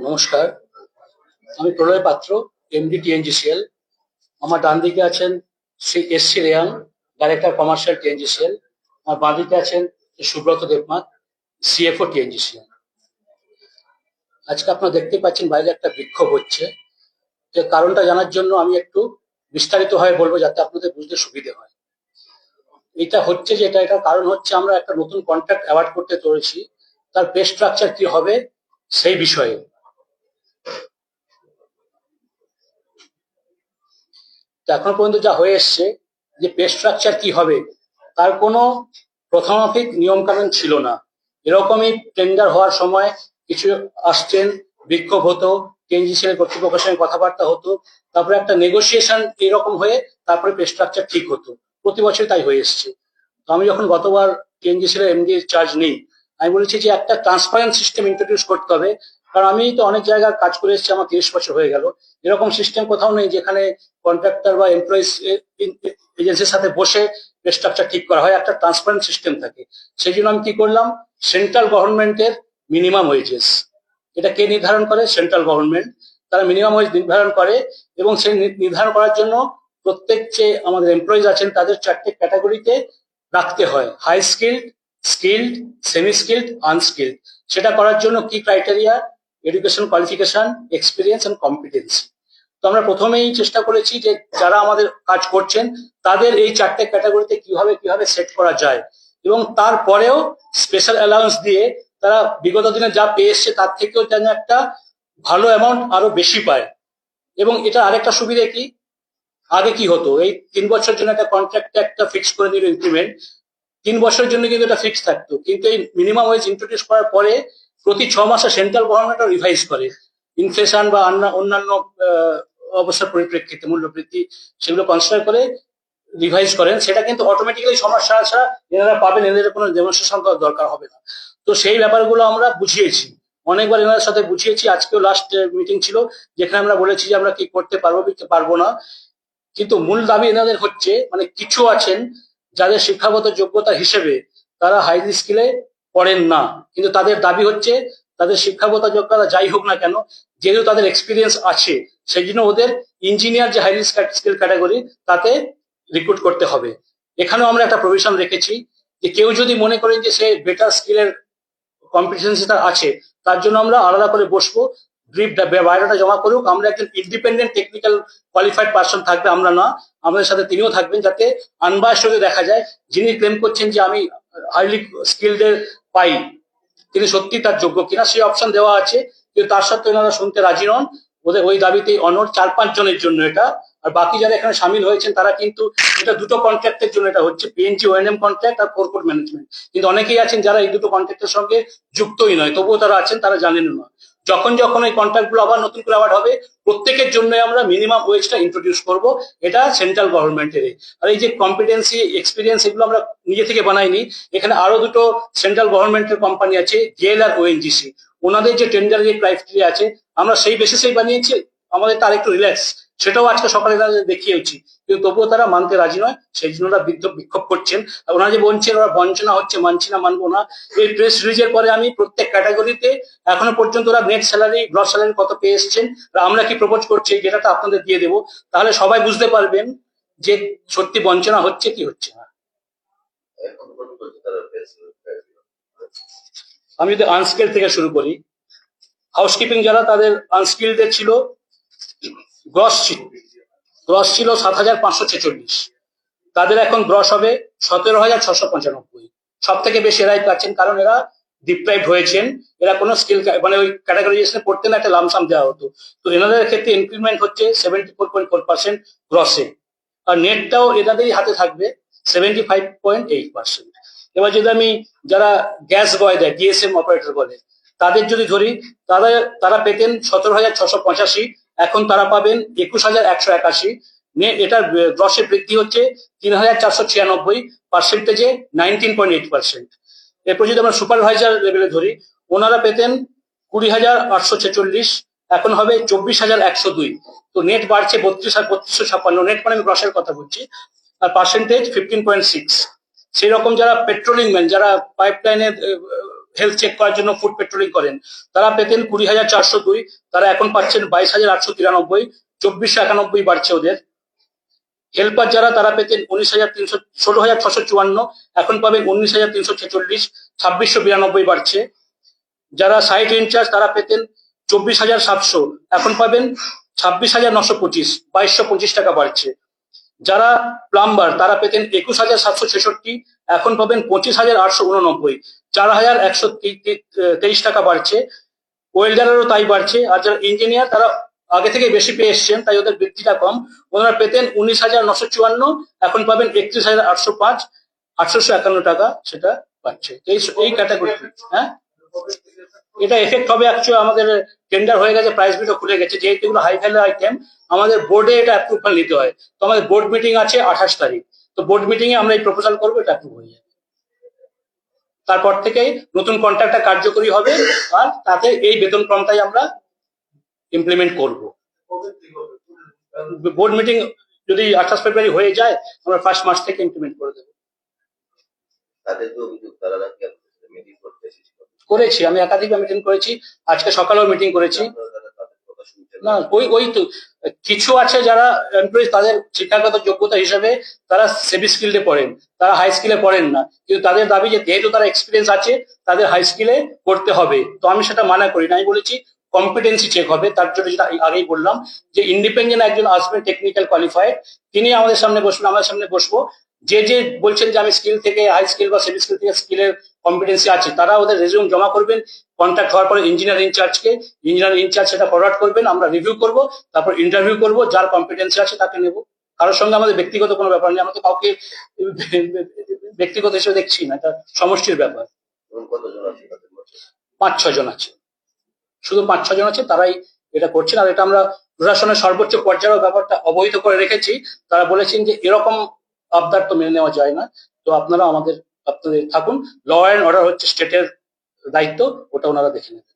নমস্কার, আমি প্রলয় পাত্র, এমডি টিএনজিসিএল। আমার ডান দিকে আছেন Shri S C Reang, director commercial TNGCL. আমার বাঁ দিকে আছেন সুব্রত দেবনাথ, সিএফও টিএনজিসিএল। আজকে আপনারা দেখতে পাচ্ছেন বাইরে একটা বিক্ষোভ হচ্ছে। যে কারণটা জানার জন্য আমি একটু বিস্তারিতভাবে বলবো, যাতে আপনাদের বুঝতে সুবিধে হয়। এটা হচ্ছে যেটা এটার কারণ হচ্ছে আমরা একটা নতুন কন্ট্রাক্ট অ্যাওয়ার্ড করতে চলেছি, তার পে স্ট্রাকচার কি হবে সেই বিষয়ে। এখনো পর্যন্ত যা হয়ে এসছে, যে পে স্ট্রাকচার কি হবে তার কোনো প্রথমাফিক নিয়ম কানুন ছিল না। এরকমই টেন্ডার হওয়ার সময় কিছু আসছেন, বিক্ষোভ হতো, টিএনজিসিএল কর্তৃপক্ষের সঙ্গে কথাবার্তা হতো, তারপরে একটা নেগোসিয়েশন এরকম হয়ে তারপরে পে স্ট্রাকচার ঠিক হতো। প্রতি বছর তাই হয়ে এসছে। তো আমি যখন গতবার টিএনজিসিএল এমডি চার্জ নিই, আমি বলেছি যে একটা ট্রান্সপারেন্ট সিস্টেম ইন্ট্রোডিউস করতে হবে। কারণ আমি তো অনেক জায়গায় কাজ করে এসেছি, আমার 30 বছর হয়ে গেল। এরকম সিস্টেম কোথাও নেই যেখানে কন্ট্রাক্টর বা এমপ্লয়িজ এজেন্সির সাথে বসে স্ট্রাকচার ঠিক করা হয়, একটা ট্রান্সপারেন্ট সিস্টেম থাকে। সেই জন্য আমি কি করলাম, সেন্ট্রাল গভর্নমেন্টের মিনিমাম ওয়েজেস, এটা কে নির্ধারণ করে? Central government. তারা মিনিমাম ওয়েজ নির্ধারণ করে, এবং সেই নির্ধারণ করার জন্য প্রত্যেক যে আমাদের এমপ্লয়িজ আছেন তাদের 4টে ক্যাটাগরিতে রাখতে হয়: high skilled, skilled, semi skilled, unskilled. সেটা করার জন্য কি criteria? Education qualification, experience and competency. তো আমরা প্রথমেই চেষ্টা করেছি যে যারা আমাদের কাজ করছেন তাদের এই 4টে ক্যাটাগরিতে কিভাবে কিভাবে সেট করা যায়, এবং তারপরেও স্পেশাল অ্যালাউন্স দিয়ে তারা বিগত দিনে যা পেয়ে এসছে তার থেকেও যেন একটা ভালো অ্যামাউন্ট আরো বেশি পায়। এবং এটা আরেকটা সুবিধা কি, আগে কি হতো, এই 3 বছরের জন্য একটা কন্ট্রাক্টে একটা ফিক্স করে দিল ইনক্রিমেন্ট, 3 বছরের জন্য কিন্তু এটা ফিক্স থাকতো। কিন্তু এই মিনিমাম ওয়েজ ইন্ট্রোডিউস করার পরে প্রতি 6 মাসে সেন্ট্রাল গভর্নমেন্ট রিভাইজ করে, ইনফ্লেশন বা অন্যান্য অবস্থার পরিপ্রেক্ষিতে মূল্যবৃদ্ধি সেগুলো কনসিডার করে রিভাইজ করেন। সেটা কিন্তু অটোমেটিক্যালি সমস্যা ছাড়া ছাড়া এনারা পাবেন, এদের কোনো ডেমনস্ট্রেশন করার দরকার হবে না। তো সেই ব্যাপারগুলো আমরা বুঝিয়েছি, অনেকবার এনাদের সাথে বুঝিয়েছি। আজকেও লাস্ট মিটিং ছিল, যেখানে আমরা বলেছি যে আমরা কি করতে পারবো কি পারবো না। কিন্তু মূল দাবি এনাদের হচ্ছে, মানে কিছু আছেন যাদের শিক্ষাগত যোগ্যতা হিসেবে তারা হাইলি স্কিলে পড়েন না, কিন্তু তাদের দাবি হচ্ছে তাদের শিক্ষাগত যোগ্যতা যাই হোক না কেন, যেহেতু তাদের এক্সপিরিয়েন্স আছে, সেই জন্য ওদের ইঞ্জিনিয়ার যে হাইলি স্কিল ক্যাটাগরি তাতে রিক্রুট করতে হবে। এখানেও আমরা একটা প্রভিশন রেখেছি যে কেউ যদি মনে করেন যে সে বেটার স্কিলের কম্পিটেন্সি তার আছে, তার জন্য আমরা আলাদা করে বসবো, ব্রিফ বায়োডাটা জমা করুক। আমরা একজন ইন্ডিপেন্ডেন্ট টেকনিক্যাল কোয়ালিফাইড পার্সন থাকবে, আমরা না, আমাদের সাথে তিনিও থাকবেন, যাতে আনবায়াসড হয়ে দেখা যায় যিনি ক্লেম করছেন যে আমি হাইলি স্কিলড পাই তিনি সত্যি তার যোগ্য কিনা। সেই অপশন দেওয়া আছে, কিন্তু তার সাথে ওনারা শুনতে রাজি নন। ওদের ওই দাবিতেই অনড়, 4-5 জনের জন্য এটা। আর বাকি যারা এখানে সামিল হয়েছেন তারা কিন্তু, এটা দুটো কন্ট্রাক্টের জন্য, এটা হচ্ছে পিএনজি ওএনএম কন্ট্রাক্ট আর ফোরকোর্ট ম্যানেজমেন্ট। কিন্তু অনেকেই আছেন যারা এই দুটো কন্ট্রাক্টের সঙ্গে যুক্তই নয়, তবুও তারা আছেন, তারা জানেন না। যখন যখন এই কন্ট্রাক্ট গুলো আবার নতুন করে অ্যাওয়ার্ড হবে, প্রত্যেকের জন্য আমরা মিনিমাম ওয়েজটা ইন্ট্রোডিউস করব। এটা সেন্ট্রাল গভর্নমেন্টের। আর এই যে কম্পিটেন্সি, এক্সপিরিয়েন্স, এগুলো আমরা নিজে থেকে বানাইনি। এখানে আরো দুটো সেন্ট্রাল গভর্নমেন্টের কোম্পানি আছে, জেএল আর ওএনজিসি। ওনাদের যে টেন্ডারের যে ক্রাইটেরিয়া আছে আমরা সেই বেসিসেই বানিয়েছি। আমাদের তার একটু রিল্যাক্স, সেটাও আজকে সকালে দেখিয়েছি, কিন্তু তবুও তারা মানতে রাজি নয়। সেই জন্য ওরা বিক্ষোভ করছেন। ওনারা যে বলছেন ওরা বঞ্চনা হচ্ছে, মানছি না, মানবো না। এই প্রেস রিলিজের পরে আমি প্রত্যেক ক্যাটাগরিতে এখনো পর্যন্ত ওরা নেট স্যালারি, গ্রস স্যালারি কত পেয়ে এসছেন, আমরা কি প্রপোজ করছি, যেটা আপনাদের দিয়ে দেবো। তাহলে সবাই বুঝতে পারবেন যে সত্যি বঞ্চনা হচ্ছে কি হচ্ছে না। আমি যদি আনস্কিল থেকে শুরু করি, হাউসকিপিং যারা তাদের আনস্কিলদের ছিল, গ্রস ছিল 7,546, তাদের এখন গ্রস হবে 17,695। সব থেকে বেশি এরাই পাচ্ছেন, কারণ এরা ডিপ্রাইভড হয়েছেন। এরা কোনো স্কিল মানে ওই ক্যাটাগরাইজেশনে পড়তে না, একটা লামসাম দেওয়া হতো। তো এনাদের ক্ষেত্রে ইনক্রিমেন্ট হচ্ছে 74.4% গ্রসে, আর নেটটাও এনাদেরই হাতে থাকবে 75.8%। এবার যদি আমি যারা গ্যাস বয় দেয়, ডিএসএম অপারেটর বলে, তাদের যদি ধরি, তারা পেতেন 17,685, এখন তারা পাবেন 21,181। এটার গ্রসে বৃদ্ধি হচ্ছে 3,496, পার্সেন্টেজে 19.8%। এরপর যদি আমরা সুপারভাইজার লেভেলে ধরি, ওনারা পেতেন 20,846, এখন হবে 24,102। তো নেট বাড়ছে 32,356, নেট মানে আমি গ্রসের কথা বলছি, আর পার্সেন্টেজ 15.6। সেই রকম যারা পেট্রোলিং ম্যান, যারা পাইপ লাইনের হেলথ চেক করার জন্য ফুড পেট্রোলিং করেন, তারা পেতেন 20,402, তারা এখন পাচ্ছেন 22,893, 2,491 বাড়ছে ওদের। হেল্পার যারা তারা পেতেন 16,654, এখন পাবেন 19,346, 2,692 বাড়ছে। যারা সাইট ইনচার্জ তারা পেতেন 24,700, এখন পাবেন 26,925, 2,225 টাকা বাড়ছে। যারা প্লাম্বার তারা পেতেন 21,766, এখন পাবেন 25,889, 4,123 টাকা বাড়ছে। ওয়েল্ডারেরও তাই বাড়ছে। আর যারা ইঞ্জিনিয়ার তারা আগে থেকে বেশি পেয়ে এসছেন, তাই ওদের বৃদ্ধিটা কম। ওনারা পেতেন 19,954, এখন পাবেন 31,805, 851 টাকা সেটা পাচ্ছে। এই ক্যাটাগরি। হ্যাঁ, এটা এফেক্ট হবে অ্যাকচুয়ালি, আমাদের টেন্ডার হয়ে গেছে, প্রাইস বিটও খুলে গেছে, যেহেতু এগুলো হাই ভ্যালু আইটেম আমাদের বোর্ডে এটা অ্যাপ্রুভাল নিতে হয়। তো আমাদের বোর্ড মিটিং আছে 28 তারিখ, তো বোর্ড মিটিং এ আমরা এই প্রপোজাল করবো, এটা অ্যাপ্রুভ হয়ে যাবে। তারপর থেকেই নতুন কন্ট্রাক্টটা কার্যকরী হবে, আর তাতে এই বেতন ক্রমটাই আমরা ইমপ্লিমেন্ট করব। বোর্ড মিটিং যদি 28 ফেব্রুয়ারি হয়ে যায়, আমরা 1 মার্চ থেকে ইমপ্লিমেন্ট করে দেবো। করেছি, আমি একাধিকবার মিটিং করেছি, আজকে সকালেও মিটিং করেছি। না, ওই তো কিছু আছে যারা এমপ্লয়ি, তাদের শিক্ষাগত যোগ্যতা হিসেবে তারা সেমি স্কিল্ডে পড়েন, তারা হাই স্কিলে পড়েন না, কিন্তু তাদের দাবি যে যেহেতু তারা এক্সপিরিয়েন্স আছে তাদের হাই স্কিলে করতে হবে। তো আমি সেটা মানা করি না, আমি বলেছি কম্পিটেন্সি চেক হবে। তার জন্য যেটা আগেই বললাম যে ইন্ডিপেন্ডেন্ট একজন আসবেন, টেকনিক্যাল কোয়ালিফাইড, তিনি আমাদের সামনে বসবেন, আমাদের সামনে বসবো। যে বলছেন যে আমি স্কিল থেকে হাই স্কিল বা সেমি স্কিল থেকে স্কিলের কম্পিটেন্সি আছে, তারা ওদের রেজিউম জমা করবেন কন্ট্যাক্ট হওয়ার পরে ইঞ্জিনিয়ার ইনচার্জকে, ইঞ্জিনিয়ার ইনচার্জ সেটা ফরওয়ার্ড করবেন, আমরা রিভিউ করব, তারপর ইন্টারভিউ করব, যার কম্পিটেন্সি আছে তাকে নেব। কারোর সঙ্গে আমাদের ব্যক্তিগত কোনো ব্যাপার নেই, আমরা তো কাউকে ব্যক্তিগত হিসেবে দেখছি না, এটা সমষ্টির ব্যাপার। 5-6 জন আছে, শুধু 5-6 জন আছে, তারাই এটা করছেন। আর এটা আমরা প্রশাসনের সর্বোচ্চ পর্যায়ের ব্যাপারটা অবহিত করে রেখেছি। তারা বলেছেন যে এরকম আবদার তো মেনে নেওয়া যায় না, তো আপনারা আপনাদের থাকুন। ল অ্যান্ড অর্ডার হচ্ছে স্টেটের দায়িত্ব, ওটা ওনারা দেখে নেবেন।